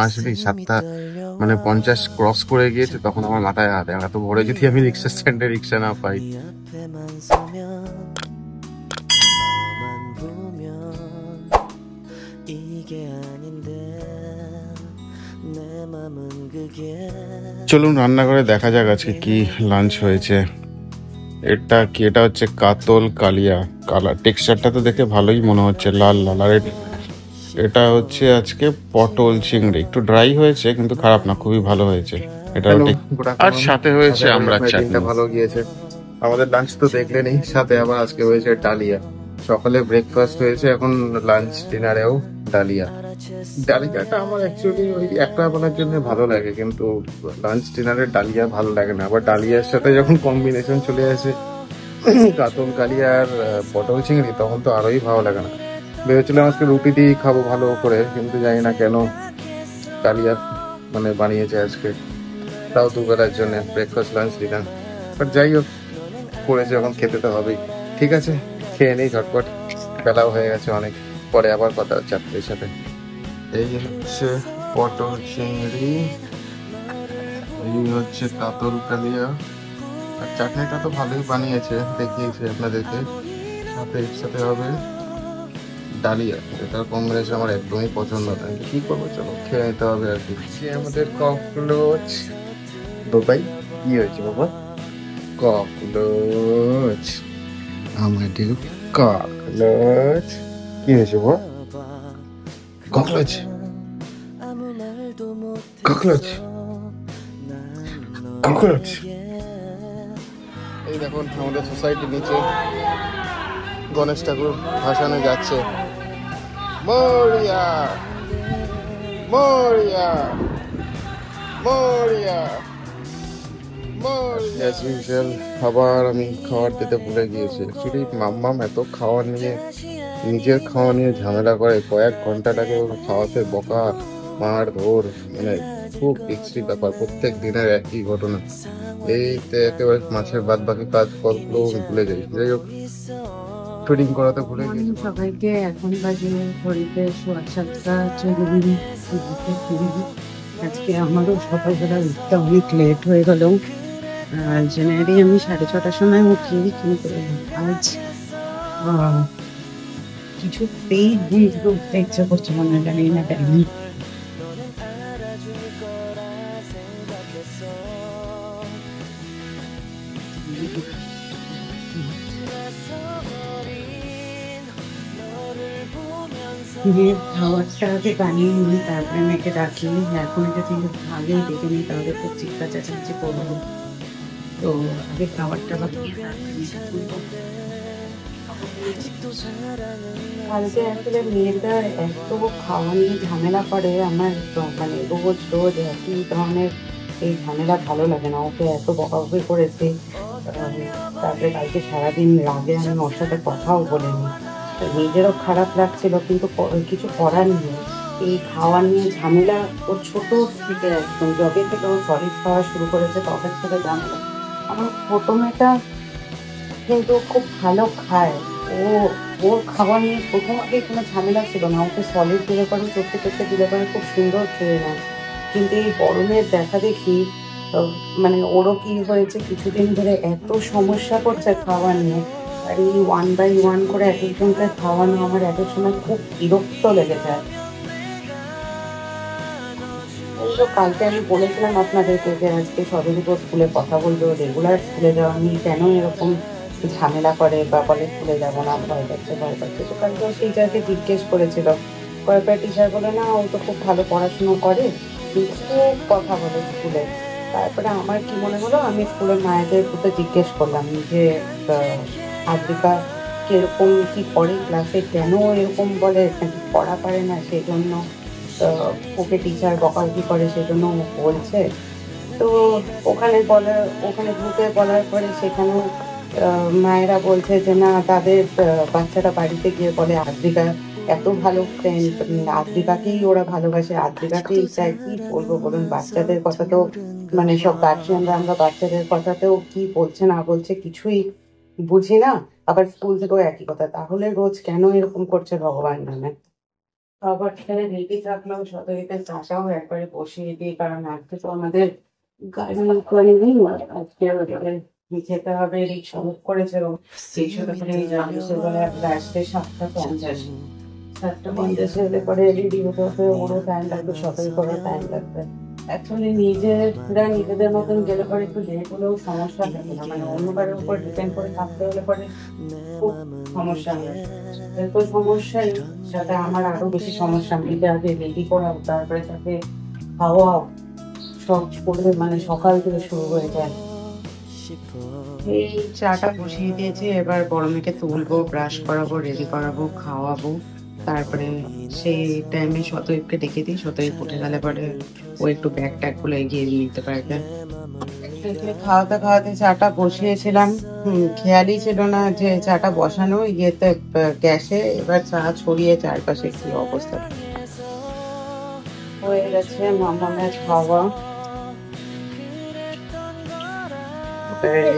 আসলে 7টা মানে 50 ক্রস করে গিয়েছে, তখন আমার মাথায় হাত এত ভোরে যদি আমি রিক্সা স্ট্যান্ডে রিক্সা না পাই। চলুন রান্না করে দেখা যাক আজকে কি লাঞ্চ হয়েছে। এটা কি? এটা হচ্ছে কাতল কালিয়া। কালার টেক্সচারটা তো দেখে ভালোই মনে হচ্ছে, লাল লাল। আর এটা হচ্ছে আজকে পটল চিংড়ি, একটু ড্রাই হয়েছে কিন্তু খারাপ না, খুবই ভালো হয়েছে। এটা আর সাথে হয়েছে আমরা চাটনি। ভালো গিয়েছে। আমাদের লাঞ্চ তো দেখলেনই, সাথে আবার আজকে হয়েছে ডালিয়া। সকালে ব্রেকফাস্ট হয়েছে, এখন লাঞ্চ ডিনারেও ডালিয়া। ডালিয়াটা আমার অ্যাকচুয়ালি ওই একটা বেলার জন্য ভালো লাগে, কিন্তু লাঞ্চ ডিনারে ডালিয়া ভালো লাগে না। আবার ডালিয়ার সাথে যখন কম্বিনেশন চলে আসে কাতল কালিয়া আর পটল চিংড়ি, তখন তো আরোই ভালো লাগে না। ভেবেছিলাম আজকে রুটি দিয়ে খাবো ভালো করে, কিন্তু জানি না কেন কালিয়া মানে বানিয়েছে আজকে, তাও দুবেলার জন্য, ব্রেকফাস্ট লাঞ্চ ডিনার। বাট যাই হোক, করেছে যখন খেতে তো হবেই। ঠিক আছে, খেয়ে নেই ঝটপট, বেলাও হয়ে গেছে অনেক। পরে আবার কথা হচ্ছে আপনাদের সাথে। এই হচ্ছে পটল চিংড়ি, এই হচ্ছে কাতল কালিয়া। আর চাটনিটা তো ভালোই বানিয়েছে, দেখিয়েছি আপনাদেরকে। সাথে এর সাথে হবে ডালিয়া, এটার কম্বিনেশন আমার একদমই পছন্দ নয়। কি করবো, চলো খেয়ে নিতে হবে আর কি। আমাদের ককরোচ বাবাই, কি হয়েছে বাবা? ককরোচ, আমাদের ককরোচ। কি হয়েছে বাবা? Cockroach, cockroach, cockroach. এই দেখুন আমাদের সোসাইটির নিচে গণেশ ঠাকুর ভাসানে যাচ্ছে। মরিয়া মরিয়া মরিয়া মরিয়া। খাবার আমি খাবার দিতে ভুলে গিয়েছি। অ্যাকচুয়ালি মাম্মাম এত খাওয়ার নিয়ে, নিজের খাওয়া নিয়ে ঝামেলা করে, কয়েক ঘন্টাটাকে খাওয়াতে বকা মার ধর, মানে খুব বিশ্রী ব্যাপার। প্রত্যেক দিনের একই ঘটনা। এইতে একেবারে মাছের বাদ বাকি কাজ করলো ভুলে যাই। যাই হোক, ফিডিং করাতে ভুলে গেছি সবাইকে। এখন বাজে ঘড়িতে 7:15। আজকে আমারও সকালবেলা উঠতে অনেক লেট হয়ে গেল। জেনারেলি আমি 6:30টার সময় উঠি, কিন্তু আজ কিছুতেই ঘুম থেকে উঠতে ইচ্ছা করছে না, জানি না কেন। খাবারটা আগে বানিয়ে নিই, তারপরে মেয়েকে ডাকি। এখন যদি আগে ডেকে নিই তাহলে খুব চিৎকার চেঁচামেচি করবো। তো আগে খাবারটা বানিয়ে কালকে আসলে মেয়েটা এত খাওয়া নিয়ে ঝামেলা করে আমার, মানে রোজ রোজ একই ধরনের এই ঝামেলা ভালো লাগে না। ওকে এত বকাবকি করেছে, তারপরে কালকে সারাদিন রাগে আমি ওর সাথে কথাও বলিনি। নিজেরও খারাপ লাগছিল, কিন্তু কিছু করার নেই। এই খাওয়া নিয়ে ঝামেলা ওর ছোট থেকে, একদম যবে থেকে ও সলিড খাওয়া শুরু করেছে তখন থেকে ঝামেলা। আমার ছোট মেয়েটা কিন্তু খুব ভালো খায়। ও ওর খাওয়া নিয়ে প্রথম আগে কোনো ঝামেলা ছিল না, ওকে সলিড দিলে পরে চটকে চটকে দিলে পরে খুব সুন্দর খেয়ে নেয়। কিন্তু এই গরমের দেখা দেখি মানে ওরও কি হয়েছে, কিছুদিন ধরে এত সমস্যা করছে খাওয়া নিয়ে। আর এই 1 by 1 করে এক একজনকে খাওয়ানো আমার এক এক সময় খুব বিরক্ত লেগে যায়। এই তো কালকে আমি বলেছিলাম আপনাদেরকে যে আজকে সবের উপর স্কুলে কথা বলবো, রেগুলার স্কুলে যাওয়া নিয়ে কেন এরকম ঝামেলা করে বা বলে স্কুলে যাবো না, ভয় পাচ্ছে ভয় পাচ্ছে। তো কালকে ও টিচারকে জিজ্ঞেস করেছিল, কয়েকবার টিচার বলে না ও তো খুব ভালো পড়াশুনো করে, কিন্তু খুব কথা বলে স্কুলে। তারপরে আমার কি মনে হলো, আমি স্কুলের মায়েদের তো জিজ্ঞেস করলাম যে আদ্রিকা কিরকম কি করে ক্লাসে, কেন এরকম বলে, নাকি পড়া পারে না সেই জন্য ওকে টিচার বকাবকি করে সেজন্য ও বলছে। তো ওখানে গ্রুপে বলার পরে সেখানেও মায়েরা বলছে যে না, তাদের বাচ্চারা বাড়িতে গিয়ে বলে আদ্রিকা এত ভালো ফ্রেন্ড, আদ্রিকাকেই ওরা ভালোবাসে, আদ্রিকাকেই চায়। কি বলবো বলুন, বাচ্চাদের কথা তো, মানে সব গার্জিয়ানরা আমরা বাচ্চাদের কথাতেও কি বলছে না বলছে কিছুই বুঝি না। আবার স্কুল থেকেও একই কথা। তাহলে রোজ কেন এরকম করছে ভগবান জানে। খাবার খেয়ে রেডি থাকলাম, সকালে চাটাও একবারে বসিয়ে দিই, কারণ আজকে তো আমাদের গাড়ি করেনি, আজকে ওদের খেতে হবে। রিক্সা বুক করেছে এবং রিক্সাটা করে যাবে, সেগুলো একটা আসতে 7:50। 7:50 এলে পরে রেডি হতে হতে ওরও টাইম লাগবে, সকাল করে টাইম লাগবে। অ্যাকচুয়ালি নিজেরা নিজেদের মতন গেলে পরে একটু লেট হলেও সমস্যা থাকে না, মানে অন্য কারোর উপর ডিপেন্ড করে থাকতে হলে পরে খুব সমস্যা হয়। এত সমস্যাই, সাথে আমার আরো বেশি সমস্যা। মিলে আগে রেডি করাও, তারপরে তাকে খাওয়াও, সব করে মানে সকাল থেকে শুরু হয়ে যায়। এই চাটা বসিয়ে দিয়েছি, এবার বড় মেয়েকে তুলবো, ব্রাশ করাবো, রেডি করাবো, খাওয়াবো। তারপরে সেই টাইমে শতইবকে ডেকে দিই, শতইব উঠে গেলে পরে ও একটু ব্যাগ ট্যাগ গুলো এগিয়ে নিতে পারবে। খাওয়াতে খাওয়াতে চাটা বসিয়েছিলাম, খেয়ালই ছিল না যে চাটা বসানো ইয়েতে গ্যাসে। এবার চা ছড়িয়ে চারপাশে কি অবস্থা হয়ে গেছে। মামামের খাওয়া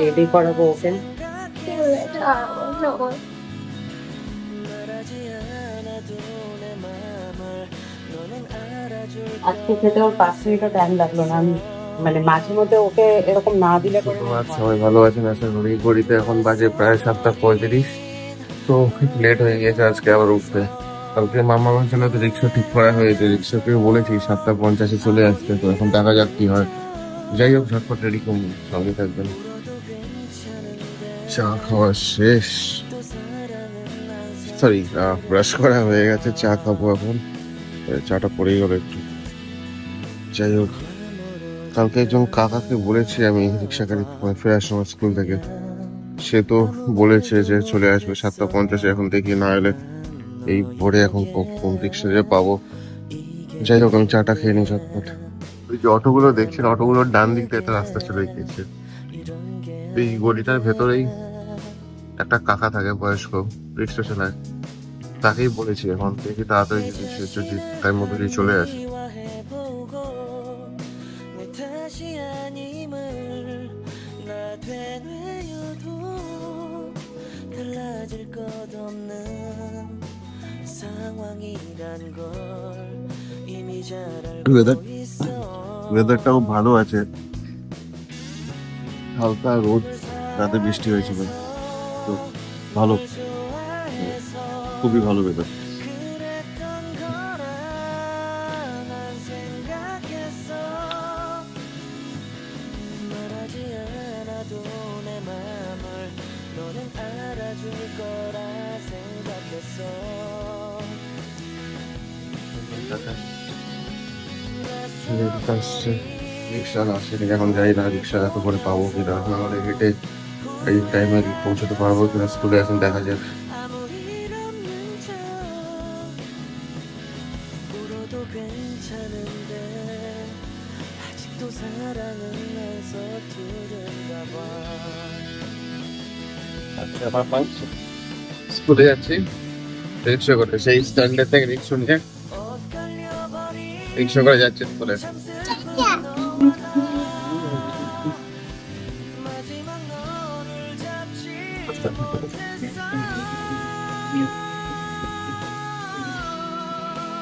রেডি করাবো ওকে। আজকে খেতে ওর 5 মিনিটও টাইম লাগলো না। আমি মানে মাঝে মধ্যে ওকে এরকম না দিলে পরে সবাই ভালো আছেন আশা করি। ঘড়িতে এখন বাজে প্রায় 7:35। তো লেট হয়ে গেছে আজকে আবার উঠতে। কালকে মামার জন্য তো রিক্সা ঠিক করা হয়েছে, রিক্সাকে বলেছি 7:50 চলে আসতে। তো এখন দেখা যাক কি হয়। যাই হোক, ঝটপট রেডি করুন, সঙ্গে থাকবেন। চা খাওয়া শেষ, সরি ব্রাশ করা হয়ে গেছে, চা খাবো এখন। চাটা পড়েই গেল একটু। যাই হোক, কালকে একজন কাকাকে বলেছি আমি রিক্সা গাড়ি ফেরার সময় স্কুল থেকে, সে তো বলেছে যে চলে আসবে 7:50। এখন দেখি না এলে এই ভোরে এখন কোন রিক্সা যে পাবো। যাই হোক, আমি চাটা খেয়ে নিই ঝটপট। ওই যে অটোগুলো দেখছেন, অটোগুলোর ডান দিক দিয়ে একটা রাস্তা চলে গিয়েছে। এই গলিটার ভেতরেই একটা কাকা থাকে, বয়স্ক, রিক্সা চালায়। তাকেই বলেছি এখন দেখি তাড়াতাড়ি যদি টাইম মতো যদি চলে আসে। ওয়েদারটাও ভালো আছে, হালকা রোদ, রাতে বৃষ্টি হয়েছিল, তো ভালো, খুবই ভালো ওয়েদার। রিক্সা আসে, এখন যাই না রিক্সা এত করে পাবো কিনা, নাহলে হেঁটে এই টাইমে পৌঁছতে পারবো কিনা স্কুলে, এখন দেখা যাক। স্কুলে যাচ্ছি রিক্সা করে, সেই স্ট্যান্ডের থেকে রিক্সা নিয়ে রিক্সা করে যাচ্ছে স্কুলে।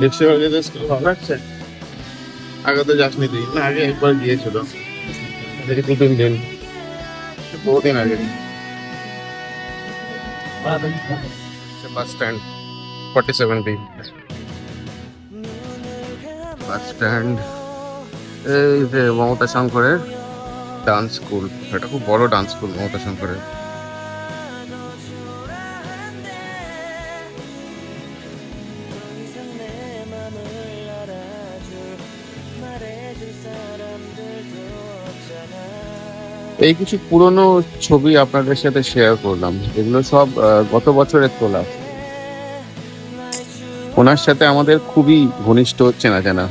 রিক্সা করে যেতে স্কুল ভালো লাগছে। আগে তো যাসনি তুই? না, আগে একবার গিয়েছিল, দেখি 2-3 দিন, বহুদিন আগে। Bus stand 47B bus stand. এই যে মমতা শঙ্করের ডান্স স্কুল, এটা খুব বড় ডান্স স্কুল মমতা শঙ্করের। এই কিছু পুরনো ছবি আপনাদের সাথে শেয়ার করলাম, এগুলো সব গত বছরের তোলা। ওনার সাথে আমাদের খুবই ঘনিষ্ঠ চেনা জানা।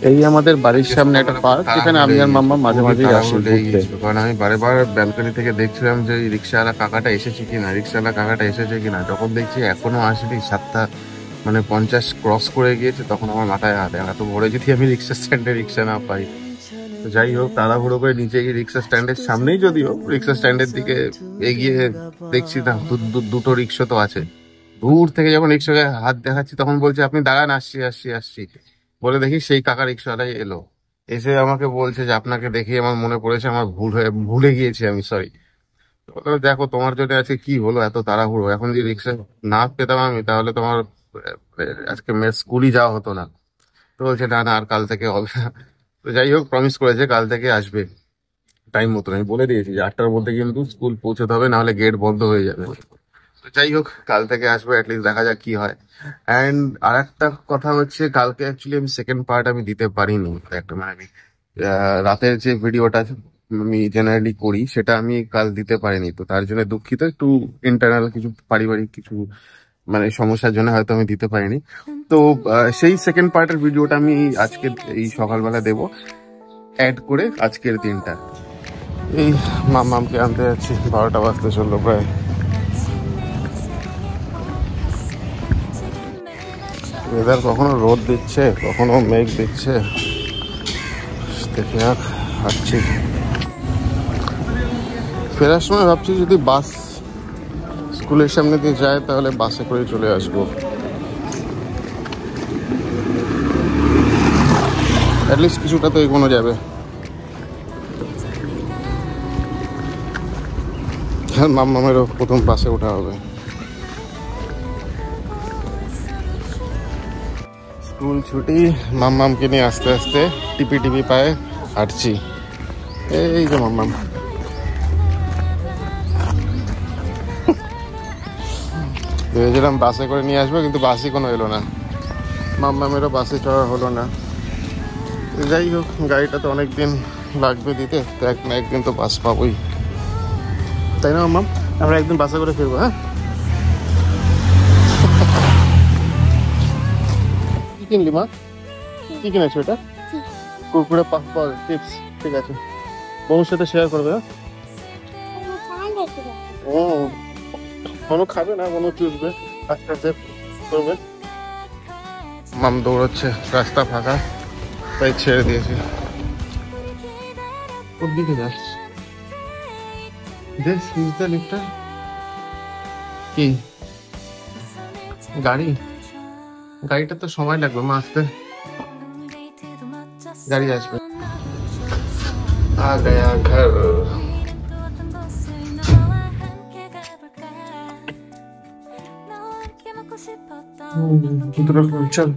এই আমাদের বাড়ির সামনে একটা পার্ক, যেখানে আমি আর মাম্মা মাঝে মাঝে আসি ঘুরতে। কারণ আমি বারে ব্যালকনি থেকে দেখছিলাম যে রিক্সাওয়ালা কাকাটা এসেছে কিনা, রিক্সাওয়ালা কাকাটা এসেছে কিনা। যখন দেখছি এখনো আসেনি, 7:50 ক্রস করে গিয়েছে, তখন আমার মাথায় হাত, এত ভোরে যদি আমি রিক্সা স্ট্যান্ডে রিক্সা না পাই। তো যাই হোক, তাড়াহুড়ো করে নিচে গিয়ে রিক্সা স্ট্যান্ডের সামনেই, যদিও রিক্সা স্ট্যান্ডের দিকে এগিয়ে দেখছি না দুটো রিক্সা তো আছে, দূর থেকে যখন রিক্সাকে হাত দেখাচ্ছি তখন বলছে আপনি দাঁড়ান, আসছি আসছি আসছি বলে দেখি সেই কাকা রিক্সাওয়ালাই এলো, এসে আমাকে বলছে যে আপনাকে দেখে আমার মনে পড়েছে, আমার ভুলে গিয়েছি আমি, সরি। দেখো তোমার জন্য আজকে কি হলো এত তাড়াহুড়ো, এখন যদি রিক্সা না পেতাম আমি তাহলে তোমার আজকে স্কুলই যাওয়া হতো না। তো বলছে না না আর কাল থেকে হবে না। তো যাই হোক, প্রমিস করেছে কাল থেকে আসবে টাইম মতো। আমি বলে দিয়েছি যে 8টার মধ্যে কিন্তু স্কুল পৌঁছতে হবে, নাহলে গেট বন্ধ হয়ে যাবে। তো যাই হোক, কাল থেকে আসবে, অ্যাটলিস্ট দেখা যাক কি হয়। অ্যান্ড আর একটা কথা হচ্ছে, কালকে অ্যাকচুয়ালি আমি সেকেন্ড পার্ট আমি দিতে পারিনি। একটা মানে আমি রাতের যে ভিডিওটা আমি জেনারেলি করি সেটা আমি কাল দিতে পারিনি, তো তার জন্য দুঃখিত। একটু ইন্টারনাল কিছু পারিবারিক কিছু মানে সমস্যার জন্য হয়তো আমি দিতে পারিনি। তো সেই সেকেন্ড পার্টের ভিডিওটা আমি আজকে এই সকালবেলা দেবো, অ্যাড করে আজকের দিনটা। এই মামকে আনতে যাচ্ছি, 12টা বাজতে চললো প্রায়। ওয়েদার কখনো রোদ দিচ্ছে কখনো মেঘ দিচ্ছে, দেখে আর হাঁটছি। ফেরার সময় ভাবছি যদি বাস স্কুলের সামনে দিয়ে যায় তাহলে বাসে করে চলে আসবো, অ্যাটলিস্ট কিছুটা তো এগোনো যাবে। মামেরও প্রথম বাসে ওঠা হবে। স্কুল ছুটি, মামকে নিয়ে আস্তে আস্তে টিপি টিপি পায়ে হাঁটছি। এই যে মাম্মাম, ভেবেছিলাম বাসে করে নিয়ে আসবো কিন্তু বাসই কোনো এলো না, মাম্মামেরও বাসে চড়া হলো না। যাই হোক, গাড়িটা তো অনেকদিন লাগবে দিতে, তো এক না একদিন তো বাস পাবোই, তাই না মাম্মাম? আমরা একদিন বাসে করে ফিরবো। হ্যাঁ, কি কিনলি মা? কি কিনেছো এটা? কুরকুরে, পাফবল, চিপস। ঠিক আছে, বউর সাথে শেয়ার করবে। ও, কোনো খাবে না, কোনো চুষবে, আস্তে আস্তে করবে। মাম দৌড়চ্ছে, রাস্তা ফাঁকা তাই ছেড়ে দিয়েছি। কোন দিকে যাস? দেখ সুইচটা, লিফটটা কি গাড়ি? গাড়িটা তো সময় লাগবে মা আসতে, গাড়ি আসবে। আ গয়া ঘর। চল,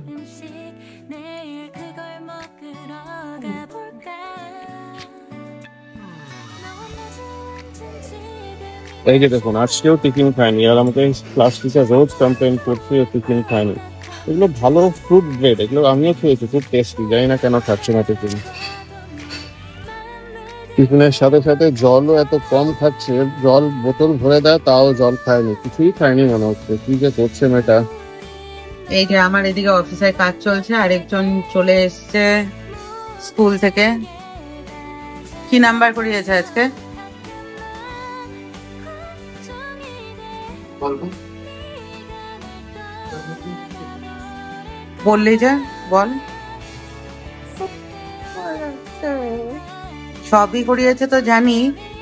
এই যে দেখুন আজকেও টিফিন খায়নি, আর আমাকে ক্লাস টিচার রোজ কমপ্লেন করছে টিফিন খায়নি। এগুলো ভালো ফ্রুট ব্রেড, এগুলো আমিও খেয়েছি, খুব টেস্টি, জানি না কেন খাচ্ছে না টিফিন। টিফিনের সাথে সাথে জলও এত কম খাচ্ছে, জল বোতল ভরে দেয় তাও জল খায়নি, কিছুই খায়নি মনে হচ্ছে। কি যে করছে মেয়েটা। এই যে আমার এদিকে অফিসের কাজ চলছে, আরেকজন চলে এসছে স্কুল থেকে। কি নাম্বার করিয়েছে আজকে? বললি যে বল। সবই করিয়েছে তো জানি,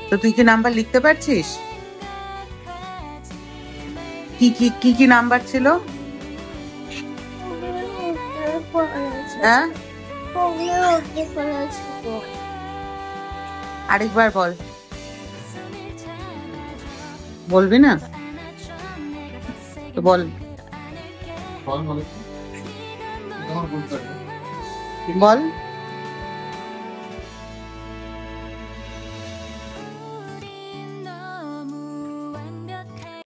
তো তুই কি নাম্বার লিখতে পারছিস? কি কি কি কি নাম্বার ছিল? হ্যাঁ, আরেকবার বল। বলবি না তো বল। বল।